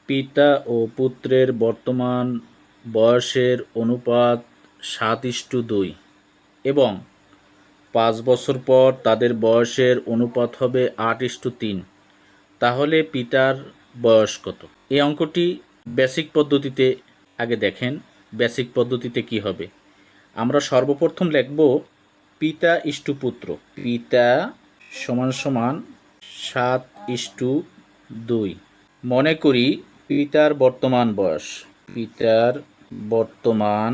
পিতা ও পুত্রের বর্তমান বয়সের অনুপাত 7:2 এবং 5 বছর পর তাদের বয়সের অনুপাত হবে 8:3। তাহলে পিতার বয়স কত? এই অঙ্কটি বেসিক পদ্ধতিতে আগে দেখেন। বেসিক পদ্ধতিতে কি হবে? আমরা সর্বপ্রথম লিখব পিতা ইস্টু পুত্র। পিতা সমান সমান 7:2। মনে করি পিতার বর্তমান বয়স। পিতার বর্তমান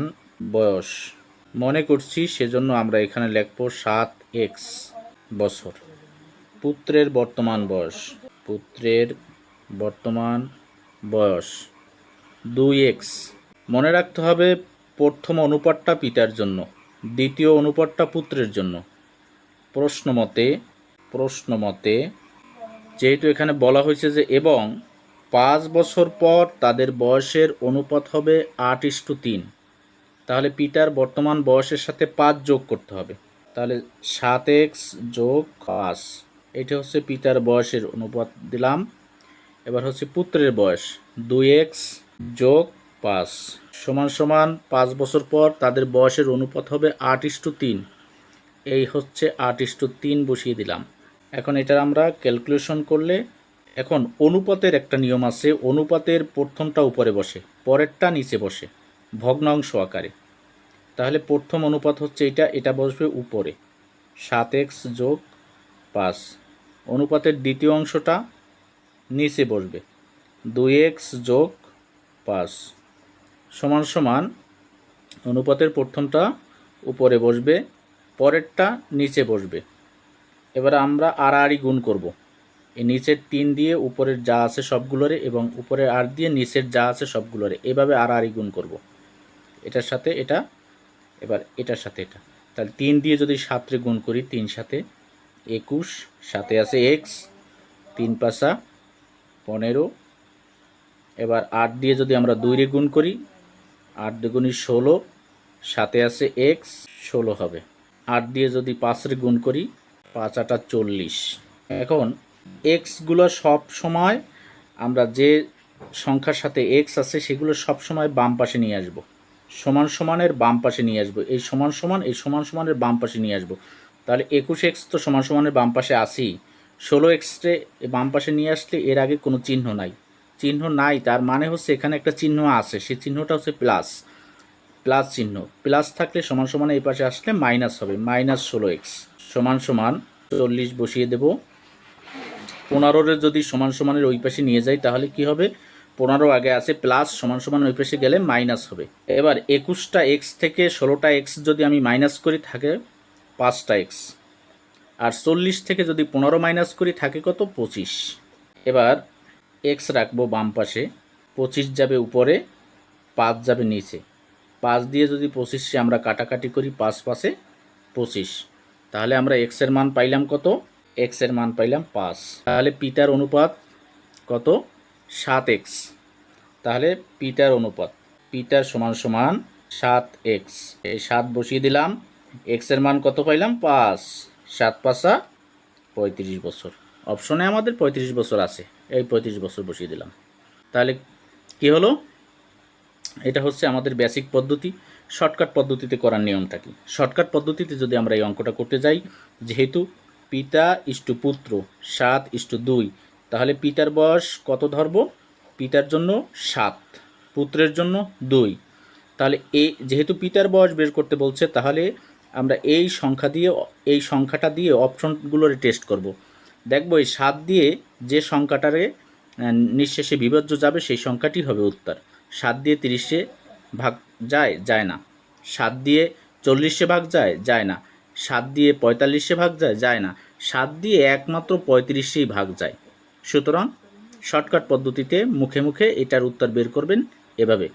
বয়স মনে করছি, সেজন্য আমরা এখানে লিখব 7x বছর। পুত্রের বর্তমান বয়স। পুত্রের বর্তমান বয়স 2x। মনে রাখতে হবে প্রথম অনুপাতটা পিতার জন্য, দ্বিতীয় অনুপাতটা পুত্রের জন্য। প্রশ্ন মতে যেহেতু এখানে বলা হয়েছে যে এবং 5 বছর পর তাদের বয়সের অনুপাত হবে 8:3, তাহলে পিতার বর্তমান বয়সের সাথে 5 যোগ করতে হবে। তাহলে 7x যোগ 5, এটা হচ্ছে পিতার বয়সের অনুপাত দিলাম। এবার হচ্ছে পুত্রের বয়স 2x যোগ 5 সমান সমান 5 বছর পর তাদের বয়সের অনুপাত হবে 8:3। এই হচ্ছে 8:3 বসিয়ে দিলাম। এখন এটার আমরা ক্যালকুলেশন করলে, এখন অনুপাতের একটা নিয়ম আছে, অনুপাতের প্রথমটা উপরে বসে, পরেরটা নিচে বসে ভগ্নাংশ আকারে। তাহলে প্রথম অনুপাত হচ্ছে এটা বসবে উপরে 7x যোগ 5। অনুপাতের দ্বিতীয় অংশটা নিচে বসবে 2x যোগ 5 সমান সমান অনুপাতের প্রথমটা উপরে বসবে, পরেরটা নিচে বসবে। এবার আমরা আড়াআড়ি গুণ করব। এই নিচের 3 দিয়ে উপরের যা আছে সবগুলোরে এবং উপরের 8 দিয়ে নিচের যা আছে সবগুলোরে, এভাবে আড়াআড়ি গুণ করব। এটার সাথে এটা, এবার এটার সাথে এটা। তাহলে 3 দিয়ে যদি 7 রে গুণ করি, 3 সাথে 21, সাথে আছে x, 3 পাঁচা 15। এবার 8 দিয়ে যদি আমরা 2 রে গুণ করি, 8 দুগুণী 16, সাথে আছে x, 16 হবে। 8 দিয়ে যদি 5 রে গুণ করি, 5 আটা 40। এখন এক্সগুলো সব সময় আমরা যে সংখ্যার সাথে এক্স আছে সেগুলো সব সময় বাম পাশে নিয়ে আসব, সমান সমানের বাম পাশে নিয়ে আসব। এই সমান সমান এই সমান সমানের বাম পাশে নিয়ে আসব। তাহলে 21x তো সমান সমানের বাম পাশে আসেই, 16xকে বাম পাশে নিয়ে আসলে এর আগে কোনো চিহ্ন নাই। চিহ্ন নাই তার মানে হচ্ছে এখানে একটা চিহ্ন আছে, সেই চিহ্নটা হচ্ছে প্লাস। প্লাস চিহ্ন, প্লাস থাকলে সমান সমান এই পাশে আসলে মাইনাস হবে, -16x সমান সমান 40 বসিয়ে দেব। 15-রে যদি সমান সমানের ওই পাশে নিয়ে যাই তাহলে কি হবে? 15 আগে আছে প্লাস, সমান সমান ওই পাশে গেলে মাইনাস হবে। এবার 21টা এক্স থেকে 16টা এক্স যদি আমি মাইনাস করি থাকে 5টা এক্স, আর 40 থেকে যদি 15 মাইনাস করি থাকে কত? 25। এবার এক্স রাখবো বাম পাশে, 25 যাবে উপরে, 5 যাবে নিচে। 5 দিয়ে যদি 25 আমরা কাটাকাটি করি, 5 পাশে 25, তাহলে আমরা এক্সের মান পাইলাম কত? এক্সের মান পাইলাম 5। তাহলে পিতার অনুপাত কত? 7x। তাহলে পিতার অনুপাত, পিতার সমান সমান 7x। এই 7 বসিয়ে দিলাম, এক্সের মান কত পাইলাম? 5। 7 পাঁচা 35 বছর। অপশনে আমাদের 35 বছর আছে, এই 35 বছর বসিয়ে দিলাম। তাহলে কি হলো? এটা হচ্ছে আমাদের বেসিক পদ্ধতি। শর্টকাট পদ্ধতিতে করার নিয়মটা কি? শর্টকাট পদ্ধতিতে যদি আমরা এই অঙ্কটা করতে যাই, যেহেতু পিতা ইস্টু পুত্র 7:2, তাহলে পিতার বয়স কত ধরব? পিতার জন্য 7, পুত্রের জন্য 2। তাহলে যেহেতু পিতার বয়স বের করতে বলছে, তাহলে আমরা এই সংখ্যাটা দিয়ে অপশনগুলোর টেস্ট করব। দেখব এই 7 দিয়ে যে সংখ্যাটারে নিঃশেষে বিভাজ্য যাবে সেই সংখ্যাটি হবে উত্তর। 7 দিয়ে 30-এ ভাগ যায় না। 7 দিয়ে 40-এ ভাগ যায় না। 7 দিয়ে 45-এ ভাগ যায় না। 7 দিয়ে একমাত্র 35-এই ভাগ যায়। সুতরাং শর্টকাট পদ্ধতিতে মুখে মুখে এটার উত্তর বের করবেন এভাবে।